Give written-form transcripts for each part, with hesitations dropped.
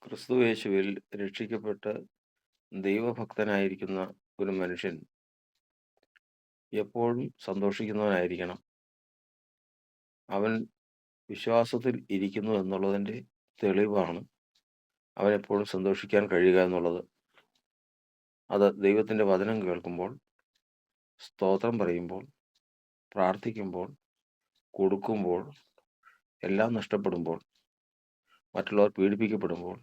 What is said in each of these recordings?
ക്രിസ്തുയേശുവിൽ രക്ഷിക്കപ്പെട്ട് ദൈവഭക്തനായിരിക്കുന്ന ഒരു മനുഷ്യൻ എപ്പോഴും സന്തോഷിക്കുന്നവനായിരിക്കണം. അവൻ വിശ്വാസത്തിൽ ഇരിക്കുന്നു എന്നുള്ളതിൻ്റെ തെളിവാണ് അവനെപ്പോഴും സന്തോഷിക്കാൻ കഴിയുക എന്നുള്ളത്. അത് ദൈവത്തിൻ്റെ വചനം കേൾക്കുമ്പോൾ, സ്തോത്രം പറയുമ്പോൾ, പ്രാർത്ഥിക്കുമ്പോൾ, കൊടുക്കുമ്പോൾ, എല്ലാം നഷ്ടപ്പെടുമ്പോൾ, മറ്റുള്ളവർ പീഡിപ്പിക്കപ്പെടുമ്പോൾ,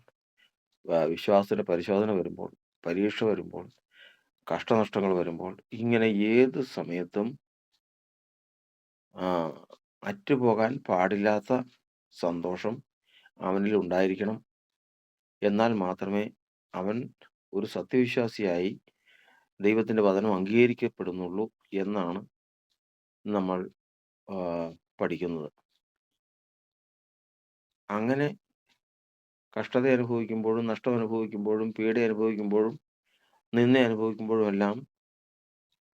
വിശ്വാസത്തിൻ്റെ പരിശോധന വരുമ്പോൾ, പരീക്ഷ വരുമ്പോൾ, കഷ്ടനഷ്ടങ്ങൾ വരുമ്പോൾ, ഇങ്ങനെ ഏത് സമയത്തും ആ, അറ്റുപോകാൻ പാടില്ലാത്ത സന്തോഷം അവനിൽ ഉണ്ടായിരിക്കണം. എന്നാൽ മാത്രമേ അവൻ ഒരു സത്യവിശ്വാസിയായി ദൈവത്തിൻ്റെ വചനം അംഗീകരിക്കപ്പെടുന്നുള്ളൂ എന്നാണ് നമ്മൾ ആ, പഠിക്കുന്നത്. അങ്ങനെ കഷ്ടത അനുഭവിക്കുമ്പോഴും, നഷ്ടം അനുഭവിക്കുമ്പോഴും, പീഡ അനുഭവിക്കുമ്പോഴും, നിന്ദ അനുഭവിക്കുമ്പോഴും എല്ലാം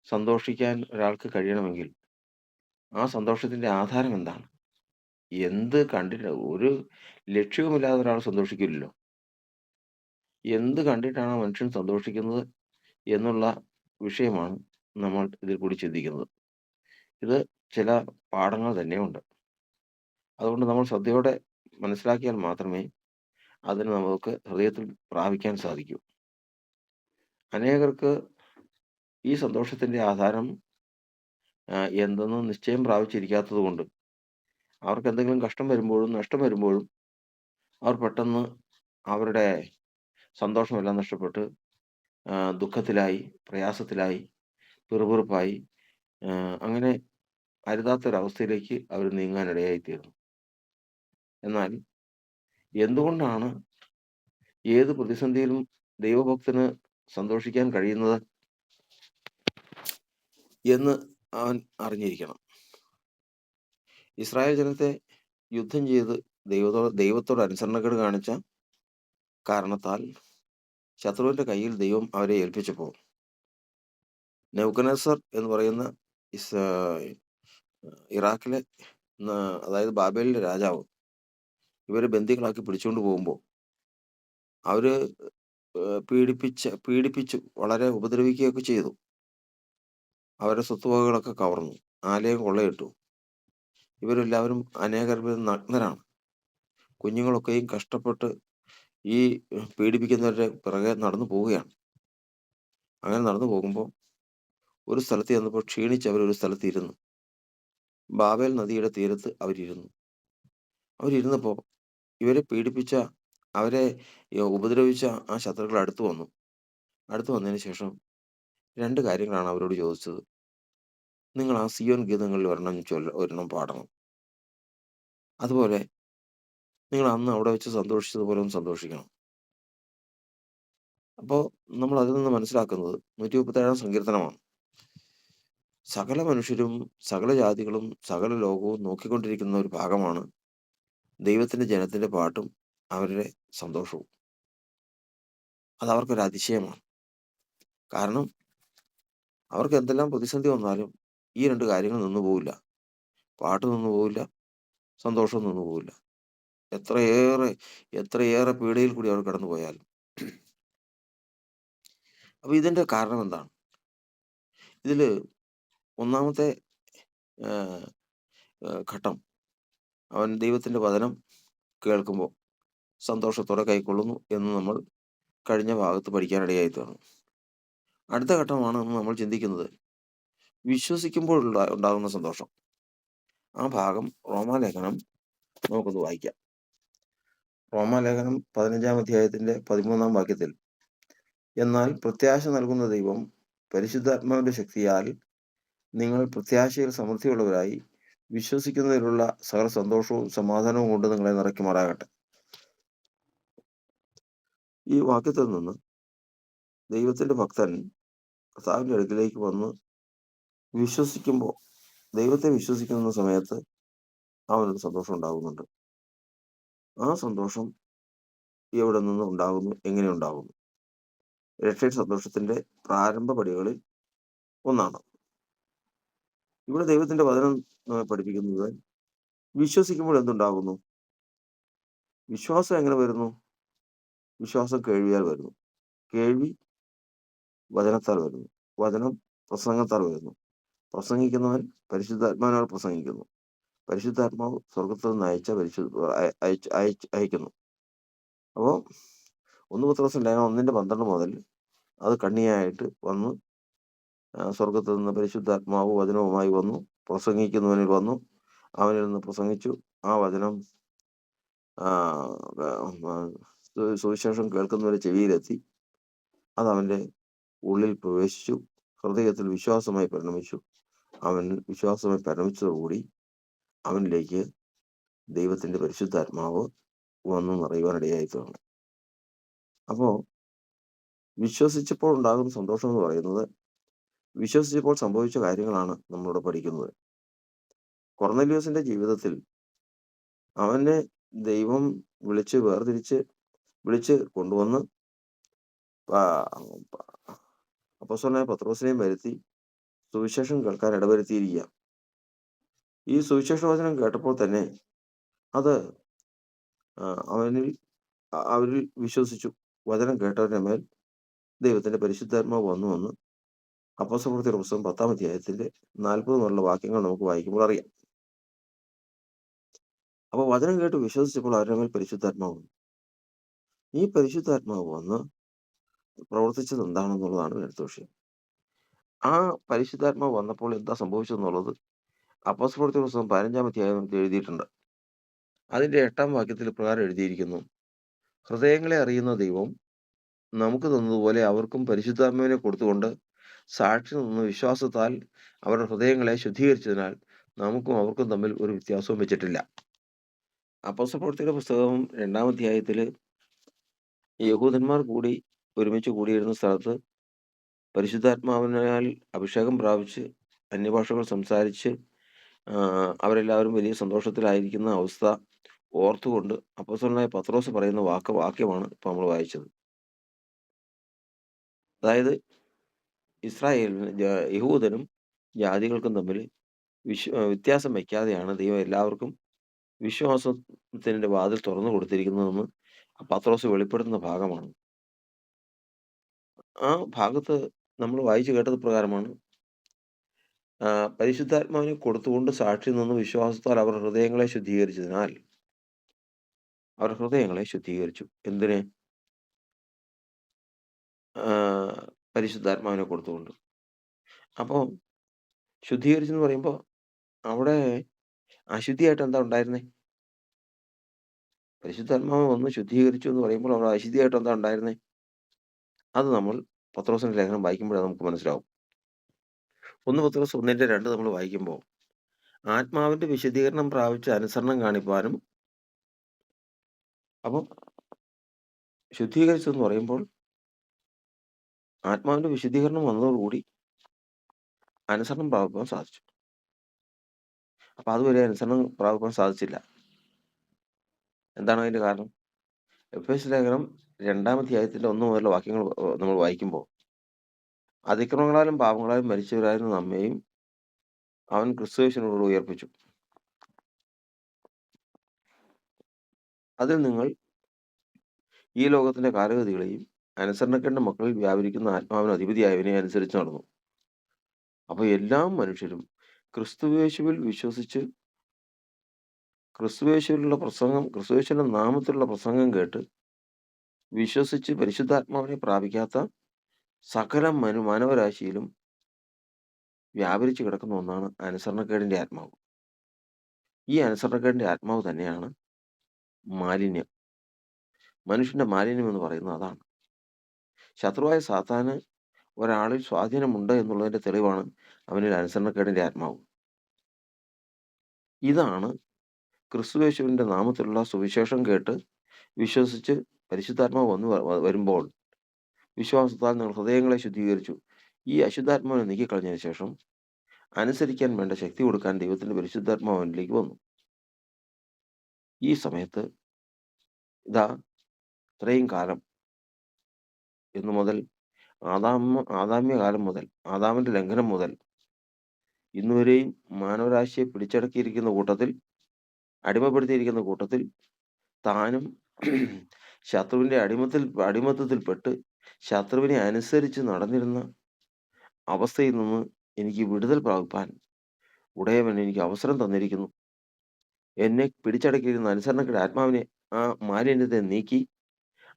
സന്തോഷിക്കാൻ ഒരാൾക്ക് കഴിയണമെങ്കിൽ ആ സന്തോഷത്തിൻ്റെ ആധാരം എന്താണ്? എന്ത് കണ്ടിട്ട് ഒരു ലക്ഷ്യവുമില്ലാതെ ഒരാൾ സന്തോഷിക്കില്ലല്ലോ. എന്ത് കണ്ടിട്ടാണ് ആ മനുഷ്യൻ സന്തോഷിക്കുന്നത് എന്നുള്ള വിഷയമാണ് നമ്മൾ ഇതിൽ കൂടി ചിന്തിക്കുന്നത്. ഇത് ചില പാഠങ്ങൾ തന്നെയുണ്ട്. അതുകൊണ്ട് നമ്മൾ ശ്രദ്ധയോടെ മനസ്സിലാക്കിയാൽ മാത്രമേ അതിന് നമുക്ക് ഹൃദയത്തിൽ പ്രാപിക്കാൻ സാധിക്കൂ. അനേകർക്ക് ഈ സന്തോഷത്തിൻ്റെ ആധാരം എന്തെന്ന് നിശ്ചയം പ്രാപിച്ചിരിക്കാത്തത് കൊണ്ട് അവർക്ക് എന്തെങ്കിലും കഷ്ടം വരുമ്പോഴും നഷ്ടം വരുമ്പോഴും അവർ പെട്ടെന്ന് അവരുടെ സന്തോഷമെല്ലാം നഷ്ടപ്പെട്ട് ദുഃഖത്തിലായി, പ്രയാസത്തിലായി, പിറുപിറുപ്പായി, അങ്ങനെ അരുതാത്തൊരവസ്ഥയിലേക്ക് അവർ നീങ്ങാനിടയായിത്തീർന്നു. എന്നാൽ എന്തുകൊണ്ടാണ് ഏത് പ്രതിസന്ധിയിലും ദൈവഭക്തന് സന്തോഷിക്കാൻ കഴിയുന്നത് എന്ന് അവൻ അറിഞ്ഞിരിക്കണം. ഇസ്രായേൽ ജനത്തെ യുദ്ധം ചെയ്ത് ദൈവത്തോട് അനുസരണക്കേട് കാണിച്ച കാരണത്താൽ ശത്രുവിന്റെ കയ്യിൽ ദൈവം അവരെ ഏൽപ്പിച്ചപ്പോൾ നെബൂഖദ്നേസർ എന്ന് പറയുന്ന ഇറാഖിലെ അതായത് ബാബേലിലെ രാജാവ് ഇവരെ ബന്ദികളാക്കി പിടിച്ചുകൊണ്ട് പോകുമ്പോൾ അവര് പീഡിപ്പിച്ചു വളരെ ഉപദ്രവിക്കുകയൊക്കെ ചെയ്തു. അവരുടെ സ്വത്തുവകകളൊക്കെ കവർന്നു, ആലയം കൊള്ളയിട്ടു. ഇവരെല്ലാവരും അനേകർ നഗ്നരാണ്. കുഞ്ഞുങ്ങളൊക്കെയും കഷ്ടപ്പെട്ട് ഈ പീഡിപ്പിക്കുന്നവരുടെ പിറകെ നടന്നു പോവുകയാണ്. അങ്ങനെ നടന്നു പോകുമ്പോൾ ഒരു സ്ഥലത്ത് ചെന്നപ്പോൾ ക്ഷീണിച്ച് അവരൊരു സ്ഥലത്ത് ഇരുന്നു. ബാബേൽ നദിയുടെ തീരത്ത് അവരിരുന്നപ്പോൾ ഇവരെ പീഡിപ്പിച്ച, അവരെ ഉപദ്രവിച്ച ആ ശത്രുക്കൾ അടുത്തു വന്നതിന് ശേഷം രണ്ട് കാര്യങ്ങളാണ് അവരോട് ചോദിച്ചത്. നിങ്ങൾ ആ സിയോൻ ഗീതങ്ങളിൽ ഒരെണ്ണം പാടണം. അതുപോലെ നിങ്ങൾ അന്ന് അവിടെ വെച്ച് സന്തോഷിച്ചതുപോലെ ഒന്ന് സന്തോഷിക്കണം. അപ്പോൾ നമ്മൾ അതിൽ നിന്ന് മനസ്സിലാക്കുന്നത് 137 സങ്കീർത്തനമാണ്. സകല മനുഷ്യരും, സകല ജാതികളും, സകല ലോകവും നോക്കിക്കൊണ്ടിരിക്കുന്ന ഒരു ഭാഗമാണ് ദൈവത്തിന്റെ ജനത്തിന്റെ പാട്ടും അവരുടെ സന്തോഷവും. അത് അവർക്കൊരു അതിശയമാണ്. കാരണം അവർക്ക് എന്തെല്ലാം പ്രതിസന്ധി വന്നാലും ഈ രണ്ട് കാര്യങ്ങൾ നിന്നു പോവില്ല. പാട്ട് നിന്നു പോവില്ല, സന്തോഷം നിന്നു പോവില്ല. എത്രയേറെ പീഡയിൽ കൂടി അവർ കടന്നു പോയാലും. അപ്പൊ ഇതിന്റെ കാരണം എന്താണ്? ഇതില് ഒന്നാമത്തെ ഘട്ടം, അവൻ ദൈവത്തിന്റെ വചനം കേൾക്കുമ്പോൾ സന്തോഷത്തോടെ കൈക്കൊള്ളുന്നു എന്ന് നമ്മൾ കഴിഞ്ഞ ഭാഗത്ത് പഠിക്കാനിടയായി തീർന്നു. അടുത്ത ഘട്ടമാണ് നമ്മൾ ചിന്തിക്കുന്നത് വിശ്വസിക്കുമ്പോൾ ഉണ്ടാകുന്ന സന്തോഷം. ആ ഭാഗം റോമാലേഖനം നമുക്കൊന്ന് വായിക്കാം. റോമാലേഖനം 15-ാം അധ്യായത്തിന്റെ 13-ാം വാക്യത്തിൽ, എന്നാൽ പ്രത്യാശ നൽകുന്ന ദൈവം പരിശുദ്ധാത്മാവിന്റെ ശക്തിയാൽ നിങ്ങൾ പ്രത്യാശയിൽ സമൃദ്ധിയുള്ളവരായി വിശ്വസിക്കുന്നതിലുള്ള സകല സന്തോഷവും സമാധാനവും കൊണ്ട് നിങ്ങളെ നിറയ്ക്കുമാറാകട്ടെ. ഈ വാക്യത്തിൽ നിന്ന് ദൈവത്തിന്റെ ഭക്തൻ കർത്താവിന്റെ അടുക്കിലേക്ക് വന്ന് വിശ്വസിക്കുമ്പോൾ, ദൈവത്തെ വിശ്വസിക്കുന്ന സമയത്ത് അവനൊരു സന്തോഷം ഉണ്ടാകുന്നുണ്ട്. ആ സന്തോഷം എവിടെ നിന്ന് ഉണ്ടാകുന്നു, എങ്ങനെ ഉണ്ടാകുന്നു? രക്ഷയുടെ സന്തോഷത്തിന്റെ പ്രാരംഭ പടികളിൽ ഒന്നാണ്. ഇവിടെ ദൈവത്തിന്റെ വചനം പഠിപ്പിക്കുന്നത് വിശ്വസിക്കുമ്പോൾ എന്തുണ്ടാകുന്നു? വിശ്വാസം എങ്ങനെ വരുന്നു? വിശ്വാസം കേൾവിയാൽ വരുന്നു. കേൾവി വചനത്താൽ വരുന്നു. വചനം പ്രസംഗത്താൽ വരുന്നു. പ്രസംഗിക്കുന്നവൻ പരിശുദ്ധാത്മാവിനാൽ പ്രസംഗിക്കുന്നു. പരിശുദ്ധാത്മാവ് സ്വർഗ്ഗത്തിൽ നിന്ന് അയച്ച അയക്കുന്നു. അപ്പോൾ 1 പത്രോസ് ലേഖനം 1:12 മുതൽ അത് കണ്ണിയായിട്ട് വന്ന് സ്വർഗ്ഗത്തിൽ നിന്ന് പരിശുദ്ധാത്മാവ് വചനവുമായി വന്നു. പ്രസംഗിക്കുന്നവനിൽ വന്നു. അവനിൽ നിന്ന് പ്രസംഗിച്ചു. ആ വചനം സുവിശേഷം കേൾക്കുന്നവരുടെ ചെവിയിലെത്തി. അതവൻ്റെ ഉള്ളിൽ പ്രവേശിച്ചു. ഹൃദയത്തിൽ വിശ്വാസമായി പരിണമിച്ചു. അവൻ വിശ്വാസമായി പരിണമിച്ചതോടുകൂടി അവനിലേക്ക് ദൈവത്തിൻ്റെ പരിശുദ്ധാത്മാവ് വന്നു നിറയുവാനിടയായി തീർന്നു. അപ്പോൾ വിശ്വസിച്ചപ്പോൾ ഉണ്ടാകുന്ന സന്തോഷം എന്ന് പറയുന്നത്, വിശ്വസിച്ചപ്പോൾ സംഭവിച്ച കാര്യങ്ങളാണ് നമ്മളിവിടെ പഠിക്കുന്നത്. കൊർന്നേലിയോസിന്റെ ജീവിതത്തിൽ അവനെ ദൈവം വിളിച്ച് കൊണ്ടുവന്ന് അപ്പോസ്തലനായ പത്രോസിനെയും വരുത്തി സുവിശേഷം കേൾക്കാൻ ഇടവരുത്തിയിരിക്കുക. ഈ സുവിശേഷ വചനം കേട്ടപ്പോൾ തന്നെ അത് അവരിൽ വിശ്വസിച്ചു. വചനം കേട്ടവരുടെ മേൽ ദൈവത്തിന്റെ പരിശുദ്ധാത്മാവ് വന്നു അപ്പോസ്തലപ്രവൃത്തിയുടെ പുസ്തകം 10-ാം അധ്യായത്തിന്റെ 40 മുതലുള്ള വാക്യങ്ങൾ നമുക്ക് വായിക്കുമ്പോൾ അറിയാം. അപ്പോൾ വചനം കേട്ട് വിശ്വസിച്ചപ്പോൾ അവരുടെ മേൽ പരിശുദ്ധാത്മാവ് വന്നു. ഈ പരിശുദ്ധാത്മാവ് വന്ന് പ്രവർത്തിച്ചത് എന്താണെന്നുള്ളതാണ് അടുത്ത വിഷയം. ആ പരിശുദ്ധാത്മാവ് വന്നപ്പോൾ എന്താ സംഭവിച്ചതെന്നുള്ളത് അപ്പോസ്തലപ്രവൃത്തിയുടെ പുസ്തകം 15-ാം അധ്യായത്തിൽ എഴുതിയിട്ടുണ്ട്. അതിന്റെ 8-ാം വാക്യത്തിൽ പ്രകാരം എഴുതിയിരിക്കുന്നു: ഹൃദയങ്ങളെ അറിയുന്ന ദൈവം നമുക്ക് തന്നതുപോലെ അവർക്കും പരിശുദ്ധാത്മാവിനെ കൊടുത്തുകൊണ്ട് സാക്ഷി നിന്ന് വിശ്വാസത്താൽ അവരുടെ ഹൃദയങ്ങളെ ശുദ്ധീകരിച്ചതിനാൽ നമുക്കും അവർക്കും തമ്മിൽ ഒരു വ്യത്യാസവും വെച്ചിട്ടില്ല. അപ്പോസ്തലപ്രവൃത്തിയുടെ പുസ്തകം 2-ാം അധ്യായത്തിൽ യഹൂദന്മാർ ഒരുമിച്ച് കൂടിയിരുന്ന സ്ഥലത്ത് പരിശുദ്ധാത്മാവിനാൽ അഭിഷേകം പ്രാപിച്ച് അന്യഭാഷകൾ സംസാരിച്ച് അവരെല്ലാവരും വലിയ സന്തോഷത്തിലായിരിക്കുന്ന അവസ്ഥ ഓർത്തുകൊണ്ട് അപ്പോസ്തലനായ പത്രോസ് പറയുന്ന വാക്യമാണ് ഇപ്പോൾ നമ്മൾ വായിച്ചത്. അതായത് യഹൂദനും ജാതികൾക്കും തമ്മിൽ വ്യത്യാസം വയ്ക്കാതെയാണ് ദൈവം എല്ലാവർക്കും വിശ്വാസത്തിന്റെ വാതിൽ തുറന്നു കൊടുത്തിരിക്കുന്നതെന്ന് പത്രോസ് വെളിപ്പെടുത്തുന്ന ഭാഗമാണ്. ആ ഭാഗത്ത് നമ്മൾ വായിച്ചു കേട്ടത് പ്രകാരമാണ്, പരിശുദ്ധാത്മാവിനെ കൊടുത്തുകൊണ്ട് സാക്ഷി നിന്ന് വിശ്വാസത്താൽ അവർ ഹൃദയങ്ങളെ ശുദ്ധീകരിച്ചതിനാൽ അവർ ഹൃദയങ്ങളെ ശുദ്ധീകരിച്ചു. എന്തിന്? പരിശുദ്ധാത്മാവിനെ കൊടുത്തുകൊണ്ട്. അപ്പോൾ ശുദ്ധീകരിച്ചെന്ന് പറയുമ്പോൾ അവിടെ അശുദ്ധിയായിട്ട് എന്താ ഉണ്ടായിരുന്നേ? പരിശുദ്ധാത്മാവ് വന്ന് ശുദ്ധീകരിച്ചു എന്ന് പറയുമ്പോൾ അവിടെ അശുദ്ധിയായിട്ട് എന്താ ഉണ്ടായിരുന്നേ? അത് നമ്മൾ പത്രോസിന്റെ ലേഖനം വായിക്കുമ്പോഴേ നമുക്ക് മനസ്സിലാവും. 1 പത്രോസ് 1:2 നമ്മൾ വായിക്കുമ്പോൾ ആത്മാവിന്റെ വിശദീകരണം പ്രാപിച്ച് അനുസരണം കാണിപ്പാനും, അപ്പം ശുദ്ധീകരിച്ചെന്ന് പറയുമ്പോൾ ആത്മാവിന്റെ വിശദീകരണം വന്നതോടുകൂടി അനുസരണം പ്രാപിക്കാൻ സാധിച്ചു. അപ്പൊ അതുവരെ അനുസരണം പ്രാപിക്കാൻ സാധിച്ചില്ല. എന്താണ് അതിന്റെ കാരണം? എഫേസ്യ ലേഖനം 2-ാം അധ്യായത്തിന്റെ 1 മുതലുള്ള വാക്യങ്ങൾ നമ്മൾ വായിക്കുമ്പോൾ, അതിക്രമങ്ങളാലും പാപങ്ങളാലും മരിച്ചവരായിരുന്ന നമ്മെയും അവൻ ക്രിസ്തുയേശുവിനോട് ഉയർപ്പിച്ചു. അതിൽ നിങ്ങൾ ഈ ലോകത്തിന്റെ കാലഗതികളെയും അനുസരണക്കേണ്ട മക്കളിൽ വ്യാപരിക്കുന്ന ആത്മാവിന് അധിപതിയായവനെ അനുസരിച്ച് നടന്നു. അപ്പൊ എല്ലാ മനുഷ്യരും ക്രിസ്തുയേശുവിൽ വിശ്വസിച്ച് ക്രിസ്തുയേശുവിന്റെ നാമത്തിലുള്ള പ്രസംഗം കേട്ട് വിശ്വസിച്ച് പരിശുദ്ധാത്മാവിനെ പ്രാപിക്കാത്ത സകല മാനവരാശിയിലും വ്യാപരിച്ചു കിടക്കുന്ന ഒന്നാണ് അനുസരണക്കേടിന്റെ ആത്മാവ്. ഈ അനുസരണക്കേടിന്റെ ആത്മാവ് തന്നെയാണ് മാലിന്യം. മനുഷ്യന്റെ മാലിന്യം എന്ന് പറയുന്നത് അതാണ്. ശത്രുവായ സാത്താന് ഒരാളിൽ സ്വാധീനമുണ്ട് എന്നുള്ളതിന്റെ തെളിവാണ് അവനിൽ അനുസരണക്കേടിന്റെ ആത്മാവ്. ഇതാണ് ക്രിസ്തുയേശുവിന്റെ നാമത്തിലുള്ള സുവിശേഷം കേട്ട് വിശ്വസിച്ച് പരിശുദ്ധാത്മാവ് വരുമ്പോൾ വിശ്വാസത്താൽ നിങ്ങൾ ഹൃദയങ്ങളെ ശുദ്ധീകരിച്ചു. ഈ അശുദ്ധാത്മാവിനെ നീക്കിക്കളഞ്ഞതിന് ശേഷം അനുസരിക്കാൻ വേണ്ട ശക്തി കൊടുക്കാൻ ദൈവത്തിന്റെ പരിശുദ്ധാത്മാവിലേക്ക് വന്നു. ഈ സമയത്ത് ഇത്രയും കാലം എന്നു മുതൽ ആദാമ്യ കാലം മുതൽ, ആദാമിന്റെ ലംഘനം മുതൽ ഇന്നുവരെയും മാനവരാശിയെ പിടിച്ചടക്കിയിരിക്കുന്ന കൂട്ടത്തിൽ, അടിമപ്പെടുത്തിയിരിക്കുന്ന കൂട്ടത്തിൽ താനും ശത്രുവിന്റെ അടിമത്തത്തിൽപ്പെട്ട് ശത്രുവിനെ അനുസരിച്ച് നടന്നിരുന്ന അവസ്ഥയിൽ നിന്ന് എനിക്ക് വിടുതൽ പ്രാപിപ്പാൻ ഉടയവൻ എനിക്ക് അവസരം തന്നിരിക്കുന്നു. എന്നെ പിടിച്ചടക്കിയിരുന്ന അനുസരണക്കേട് ആത്മാവിനെ, ആ മാലിന്യത്തെ നീക്കി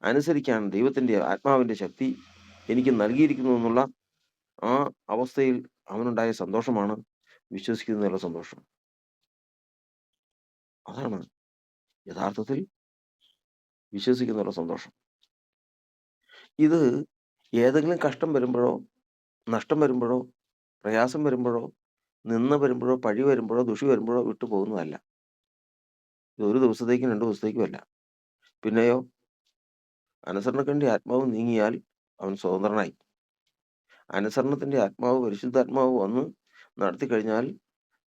അനുസരിക്കാൻ ദൈവത്തിന്റെ ആത്മാവിന്റെ ശക്തി എനിക്ക് നൽകിയിരിക്കുന്നു എന്നുള്ള ആ അവസ്ഥയിൽ അവനുണ്ടായ സന്തോഷമാണ് വിശ്വസിക്കുന്നതിനുള്ള സന്തോഷം. അതാണ് യഥാർത്ഥത്തിൽ വിശ്വസിക്കുന്നതിനുള്ള സന്തോഷം. ഇത് ഏതെങ്കിലും കഷ്ടം വരുമ്പോഴോ, നഷ്ടം വരുമ്പോഴോ, പ്രയാസം വരുമ്പോഴോ, നിന്ദ വരുമ്പോഴോ, പഴി വരുമ്പോഴോ, ദുഷി വരുമ്പോഴോ വിട്ടു പോകുന്നതല്ല. ഇത് ഒരു ദിവസത്തേക്കും 2 ദിവസത്തേക്കും അല്ല. പിന്നെയോ, അനുസരണക്കേടിന്റെ ആത്മാവ് നീങ്ങിയാൽ അവൻ സ്വതന്ത്രനായി. അനുസരണത്തിന്റെ ആത്മാവ്, പരിശുദ്ധാത്മാവ് വന്ന് നടത്തിക്കഴിഞ്ഞാൽ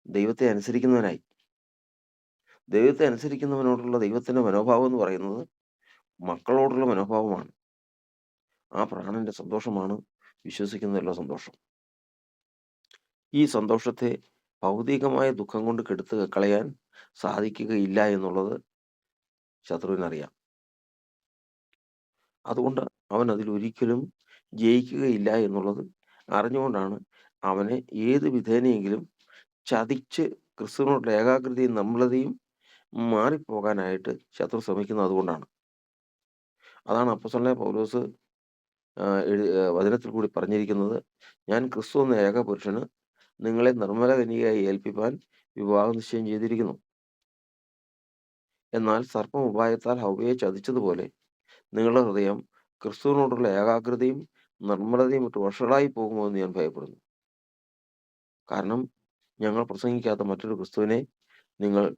ദൈവത്തെ അനുസരിക്കുന്നവനായി. ദൈവത്തെ അനുസരിക്കുന്നവനോടുള്ള ദൈവത്തിന്റെ മനോഭാവം എന്ന് പറയുന്നത് മക്കളോടുള്ള മനോഭാവമാണ്. ആ പ്രാണന്റെ സന്തോഷമാണ് വിശ്വസിക്കുന്നതിലുള്ള സന്തോഷം. ഈ സന്തോഷത്തെ ഭൗതികമായ ദുഃഖം കൊണ്ട് കെടുത്ത് കളയാൻ സാധിക്കുകയില്ല എന്നുള്ളത് ശത്രുവിനറിയാം. അതുകൊണ്ട് അവൻ അതിലൊരിക്കലും ജയിക്കുകയില്ല എന്നുള്ളത് അറിഞ്ഞുകൊണ്ടാണ് അവനെ ഏത് വിധേനയെങ്കിലും ചതിച്ച് ക്രിസ്തുവിനോടുള്ള ഏകാഗ്രതയും നിർമ്മലതയും മാറിപ്പോകാനായിട്ട് ശത്രു ശ്രമിക്കുന്നത് അതുകൊണ്ടാണ്. അതാണ് അപ്പോസ്തലനായ പൗലോസ് വചനത്തിൽ കൂടി പറഞ്ഞിരിക്കുന്നത്, ഞാൻ ക്രിസ്തു എന്ന ഏക പുരുഷന് നിങ്ങളെ നിർമ്മല കന്യകയായി ഏൽപ്പിപ്പാൻ വിവാഹം നിശ്ചയം ചെയ്തിരിക്കുന്നു. എന്നാൽ സർപ്പം ഉപായത്താൽ ഹവ്വയെ ചതിച്ചതുപോലെ നിങ്ങളുടെ ഹൃദയം ക്രിസ്തുവിനോടുള്ള ഏകാഗ്രതയും നിർമ്മലതയും വിട്ട് വഷളായി പോകുമോ എന്ന് ഞാൻ ഭയപ്പെടുന്നു. കാരണം ഞങ്ങൾ പ്രസംഗിക്കാത്ത മറ്റൊരു ക്രിസ്തുവിനെ നിങ്ങൾ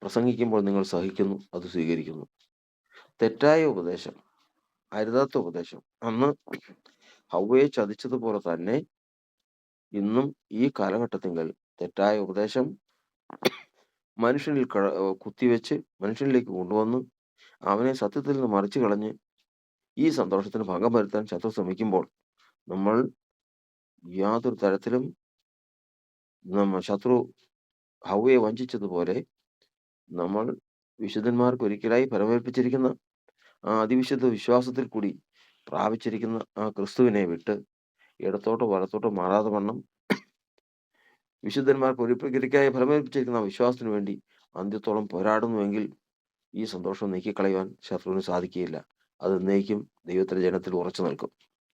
പ്രസംഗിക്കുമ്പോൾ നിങ്ങൾ സഹിക്കുന്നു, അത് സ്വീകരിക്കുന്നു. തെറ്റായ ഉപദേശം, അരുതാത്ത ഉപദേശം അന്ന് ഹവ്വയെ ചതിച്ചതുപോലെ തന്നെ ഇന്നും ഈ കാലഘട്ടത്തിങ്കൽ തെറ്റായ ഉപദേശം മനുഷ്യനിൽ കുത്തിവെച്ച് മനുഷ്യനിലേക്ക് കൊണ്ടുവന്ന് അവനെ സത്യത്തിൽ നിന്ന് മറിച്ചു കളഞ്ഞ് ഈ സന്തോഷത്തിന് ഭംഗം വരുത്താൻ ശത്രു ശ്രമിക്കുമ്പോൾ നമ്മൾ യാതൊരു തരത്തിലും ശത്രു ഹവ്വയെ വഞ്ചിച്ചതുപോലെ നമ്മൾ വിശുദ്ധന്മാർക്ക് ഒരിക്കലായി ഫലമേൽപ്പിച്ചിരിക്കുന്ന ആ അതിവിശുദ്ധ വിശ്വാസത്തിൽ കൂടി പ്രാപിച്ചിരിക്കുന്ന ആ ക്രിസ്തുവിനെ വിട്ട് ഇടത്തോട്ടോ വലത്തോട്ടോ മാറാതെ വണ്ണം വിശുദ്ധന്മാർക്ക് ഒരിക്കലായി ഫലമേൽപ്പിച്ചിരിക്കുന്ന വിശ്വാസത്തിന് വേണ്ടി അന്ത്യത്തോളം പോരാടുന്നുവെങ്കിൽ ഈ സന്തോഷം നീക്കിക്കളയുവാൻ ശത്രുവിന് സാധിക്കുകയില്ല. അത് എന്നേക്കും ദൈവത്തിന്റെ ജനത്തിൽ ഉറച്ചു നിൽക്കും.